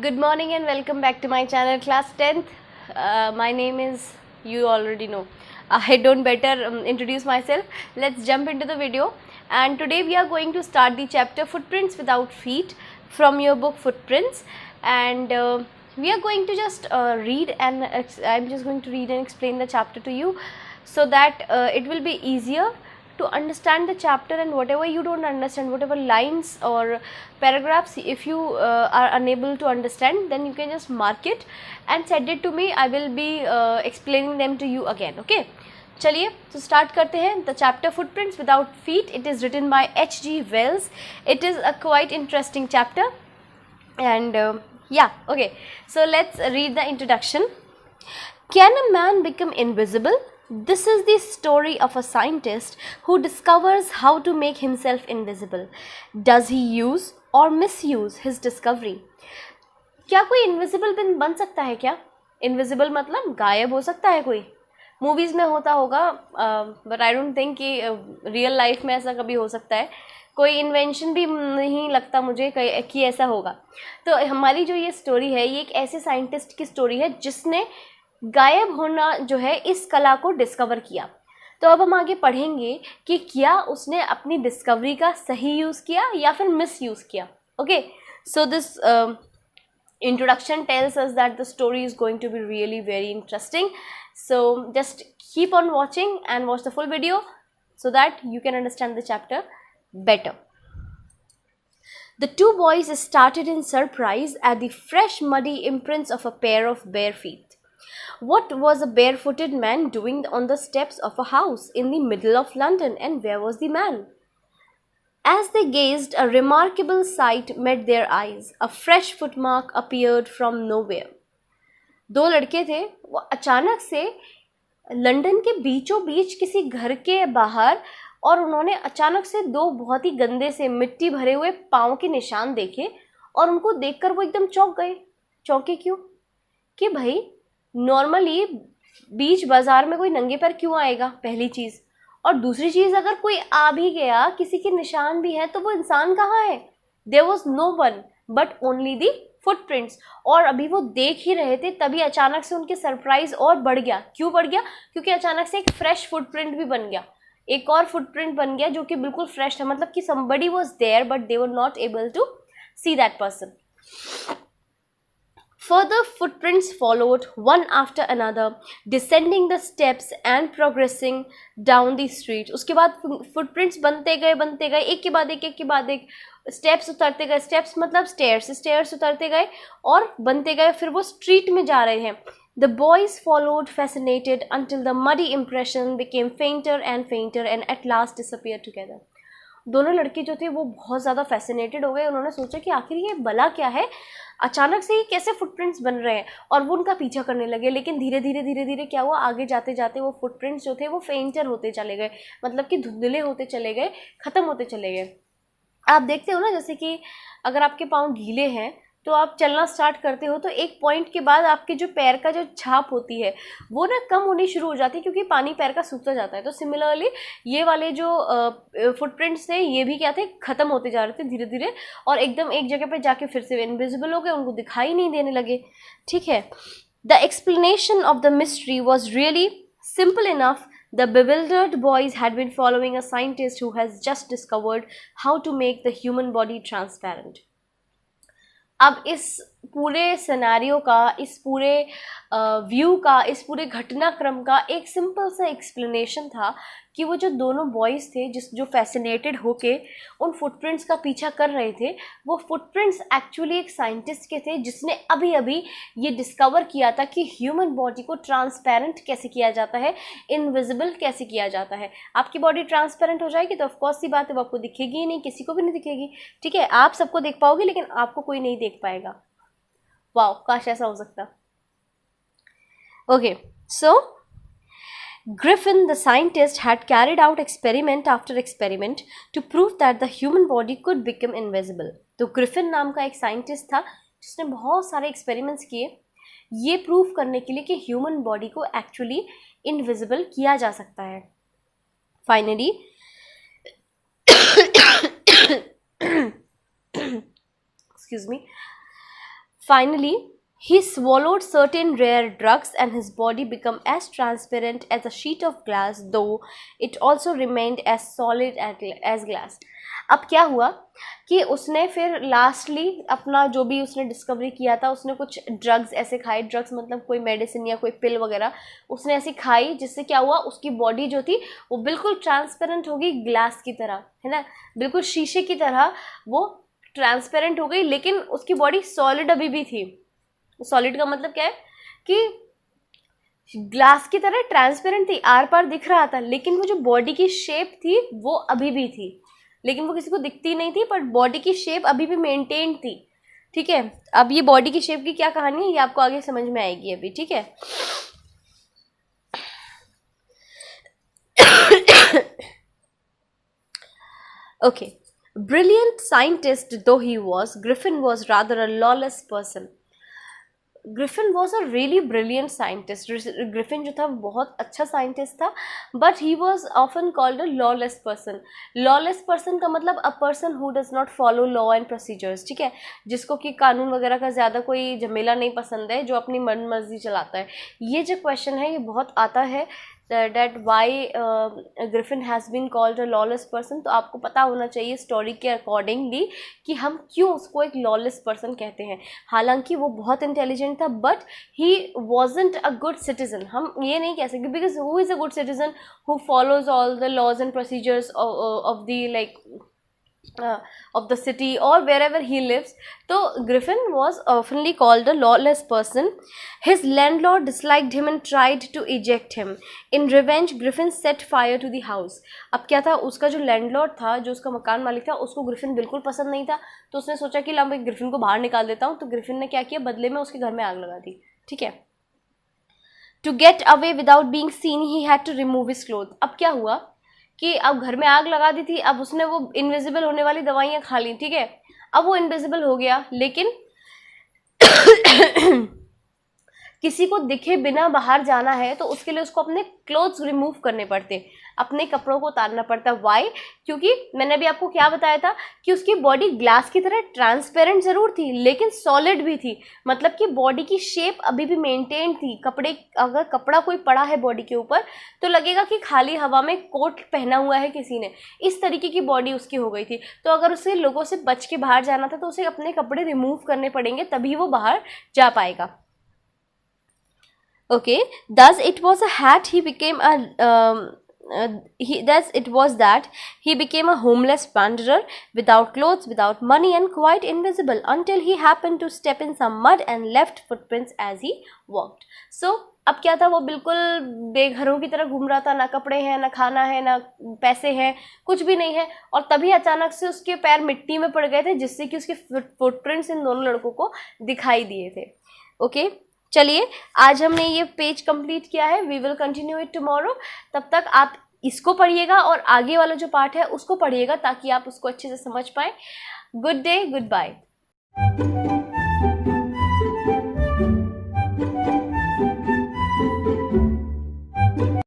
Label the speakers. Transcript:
Speaker 1: Good morning and welcome back to my channel, class 10th. My name is, you already know. I don't better introduce myself. Let's jump into the video. And today we are going to start the chapter Footprints Without Feet from your book Footprints. And we are going to just read, and I'm just going to read and explain the chapter to you so that it will be easier to understand the chapter, and whatever you don't understand, whatever lines or paragraphs if you are unable to understand, then you can just mark it and send it to me. I will be explaining them to you again. Okay, चलिए तो start करते हैं. The chapter footprints without feet, it is written by H.G. Wells. It is a quite interesting chapter, and okay, so let's read the introduction. Can a man become invisible? This is the story of a scientist who discovers how to make himself invisible. Does he use or misuse his discovery? क्या कोई invisible बन सकता है क्या? Invisible मतलब गायब हो सकता है कोई? मूवीज़ में होता होगा, बट आई डोंट थिंक कि रियल लाइफ में ऐसा कभी हो सकता है. कोई इन्वेंशन भी नहीं लगता मुझे कि ऐसा होगा. तो हमारी जो ये स्टोरी है, ये एक ऐसे साइंटिस्ट की स्टोरी है जिसने गायब होना जो है इस कला को डिस्कवर किया. तो अब हम आगे पढ़ेंगे कि क्या उसने अपनी डिस्कवरी का सही यूज़ किया या फिर मिस यूज़ किया. Okay, so this introduction tells us that the story is going to be really very interesting. So just keep on watching and watch the full video so that you can understand the chapter better. The two boys started in surprise at the fresh muddy imprints of a pair of bare feet. What was a barefooted man doing on the steps of a house in the middle of London, and where was the man? As they gazed, a remarkable sight met their eyes. A fresh footmark appeared from nowhere. दो लड़के थे, वो अचानक से London के बीचों बीच किसी घर के बाहर, और उन्होंने अचानक से दो बहुत ही गंदे से मिट्टी भरे हुए पाँव के निशान देखे, और उनको देखकर वो एकदम चौंक गए. चौंके क्यों? कि भाई नॉर्मली बीच बाजार में कोई नंगे पैर क्यों आएगा, पहली चीज़. और दूसरी चीज़, अगर कोई आ भी गया, किसी के निशान भी हैं, तो वो इंसान कहाँ है? There was no one but only the footprints. और अभी वो देख ही रहे थे, तभी अचानक से उनके सरप्राइज और बढ़ गया. क्यों बढ़ गया? क्योंकि अचानक से एक फ्रेश फुटप्रिंट भी बन गया, एक और फुटप्रिंट बन गया जो कि बिल्कुल फ्रेश था. मतलब कि somebody was there but they were not able to see that person. Further footprints followed, one after another, descending the steps and progressing down the street. उसके बाद footprints बनते गए, एक के बाद एक steps उतरते गए. steps मतलब stairs उतरते गए और बनते गए, फिर वो street में जा रहे हैं. The boys followed, fascinated, until the muddy impression became fainter and fainter and at last disappeared together. दोनों लड़के जो थे वो बहुत ज़्यादा फैसिनेटेड हो गए. उन्होंने सोचा कि आखिर ये भला क्या है, अचानक से ही कैसे फुटप्रिंट्स बन रहे हैं, और वो उनका पीछा करने लगे. लेकिन धीरे धीरे क्या हुआ, आगे जाते जाते वो फुटप्रिंट्स जो थे वो फेंटर होते चले गए, मतलब कि धुंधले होते चले गए, ख़त्म होते चले गए. आप देखते हो ना, जैसे कि अगर आपके पाँव गीले हैं तो आप चलना स्टार्ट करते हो, तो एक पॉइंट के बाद आपके जो पैर का जो छाप होती है वो ना कम होनी शुरू हो जाती है, क्योंकि पानी पैर का सूखता जाता है. तो सिमिलरली ये वाले जो फुटप्रिंट्स थे, ये भी क्या थे, ख़त्म होते जा रहे थे धीरे धीरे, और एकदम एक जगह पे जाके फिर से इनविजिबल हो गए, उनको दिखाई नहीं देने लगे. ठीक है. The explanation of the mystery was really simple enough. The bewildered boys had been following a scientist who has just discovered how to make the human body transparent. अब इस पूरे सिनेरियो का, इस पूरे व्यू का, इस पूरे घटनाक्रम का एक सिंपल सा एक्सप्लेनेशन था कि वो जो दोनों बॉयज़ थे जो फैसिनेटेड होके उन फुटप्रिंट्स का पीछा कर रहे थे, वो फुटप्रिंट्स एक्चुअली एक साइंटिस्ट के थे जिसने अभी अभी ये डिस्कवर किया था कि ह्यूमन बॉडी को ट्रांसपेरेंट कैसे किया जाता है, इनविजिबल कैसे किया जाता है. आपकी बॉडी ट्रांसपेरेंट हो जाएगी तो ऑफकोर्स सी बात है, वो आपको दिखेगी ही नहीं, किसी को भी नहीं दिखेगी. ठीक है, आप सबको देख पाओगे लेकिन आपको कोई नहीं देख पाएगा. वाओ, काश ऐसा हो सकता. Okay, so Griffin, the scientist, had carried out experiment after experiment to prove that the human body could become invisible. तो Griffin नाम का एक साइंटिस्ट था जिसने बहुत सारे एक्सपेरिमेंट्स किए ये प्रूव करने के लिए कि ह्यूमन बॉडी को एक्चुअली इनविजिबल किया जा सकता है. Finally excuse me. Finally, he swallowed certain rare drugs and his body became as transparent as a sheet of glass, though it also remained as solid as glass. अब क्या हुआ कि उसने फिर लास्टली अपना जो भी उसने डिस्कवरी किया था, उसने कुछ ड्रग्स ऐसे खाए, ड्रग्स मतलब कोई मेडिसिन या कोई पिल वगैरह उसने ऐसी खाई, जिससे क्या हुआ, उसकी बॉडी जो थी वो बिल्कुल ट्रांसपेरेंट हो गई, ग्लास की तरह, है ना, बिल्कुल शीशे की तरह वो ट्रांसपेरेंट हो गई, लेकिन उसकी बॉडी सॉलिड अभी भी थी। सॉलिड का मतलब क्या है कि ग्लास की तरह ट्रांसपेरेंट थी, आर पार दिख रहा था, लेकिन वो जो बॉडी की शेप थी वो अभी भी थी, लेकिन वो किसी को दिखती नहीं थी, पर बॉडी की शेप अभी भी मेंटेन थी। ठीक है, अब ये बॉडी की शेप की क्या कहानी है ये आपको आगे समझ में आएगी अभी। ठीक है, okay. Brilliant scientist though he was, Griffin was rather a lawless person. Griffin was a really brilliant scientist. Griffin जो था बहुत अच्छा साइंटिस्ट था, but he was often called a lawless person. Lawless person का मतलब a person who does not follow law and procedures. ठीक है, जिसको कि कानून वगैरह का ज़्यादा कोई झमेला नहीं पसंद है, जो अपनी मन मर्जी चलाता है। ये जो क्वेश्चन है ये बहुत आता है, that why Griffin has been called a lawless person। तो आपको पता होना चाहिए स्टोरी के अकॉर्डिंगली कि हम क्यों उसको एक लॉलेस पर्सन कहते हैं। हालांकि वो बहुत इंटेलिजेंट था, but he wasn't a good citizen. हम ये नहीं कह सकते, because who is a good citizen who follows all the laws and procedures of the like of the city or wherever he lives. So Griffin was oftenly called a lawless person. His landlord disliked him and tried to eject him. In revenge, Griffin set fire to the house. अब क्या था, उसका जो landlord था, जो उसका मकान मालिक था, उसको ग्रिफिन बिल्कुल पसंद नहीं था, तो उसने सोचा कि ला मैं ग्रिफिन को बाहर निकाल देता हूँ। तो ग्रिफिन ने क्या किया, बदले में उसके घर में आग लगा दी। ठीक है, to get away without being seen he had to remove his cloth. अब क्या हुआ कि अब घर में आग लगा दी थी, अब उसने वो इनविजिबल होने वाली दवाइयाँ खा ली। ठीक है, अब वो इनविजिबल हो गया, लेकिन किसी को दिखे बिना बाहर जाना है तो उसके लिए उसको अपने क्लोथ्स रिमूव करने पड़ते, अपने कपड़ों को उतारना पड़ता। वाई? क्योंकि मैंने अभी आपको क्या बताया था कि उसकी बॉडी ग्लास की तरह ट्रांसपेरेंट ज़रूर थी, लेकिन सॉलिड भी थी, मतलब कि बॉडी की शेप अभी भी मेंटेन थी। कपड़े, अगर कपड़ा कोई पड़ा है बॉडी के ऊपर तो लगेगा कि खाली हवा में कोट पहना हुआ है किसी ने, इस तरीके की बॉडी उसकी हो गई थी। तो अगर उसे लोगों से बच के बाहर जाना था तो उसे अपने कपड़े रिमूव करने पड़ेंगे, तभी वो बाहर जा पाएगा। Okay, thus it was a hat he became a thus it was that he became a homeless wanderer without clothes, without money and quite invisible until he happened to step in some mud and left footprints as he walked. So अब क्या था, वो बिल्कुल बेघरों की तरह घूम रहा था, ना कपड़े हैं, ना खाना है, ना पैसे हैं, कुछ भी नहीं है, और तभी अचानक से उसके पैर मिट्टी में पड़ गए थे, जिससे कि उसके फुटप्रिंट्स इन दोनों लड़कों को दिखाई दिए थे। ओके, चलिए आज हमने ये पेज कंप्लीट किया है, we will continue it tomorrow. तब तक आप इसको पढ़िएगा और आगे वाला जो पार्ट है उसको पढ़िएगा, ताकि आप उसको अच्छे से समझ पाएँ। Good day, good bye.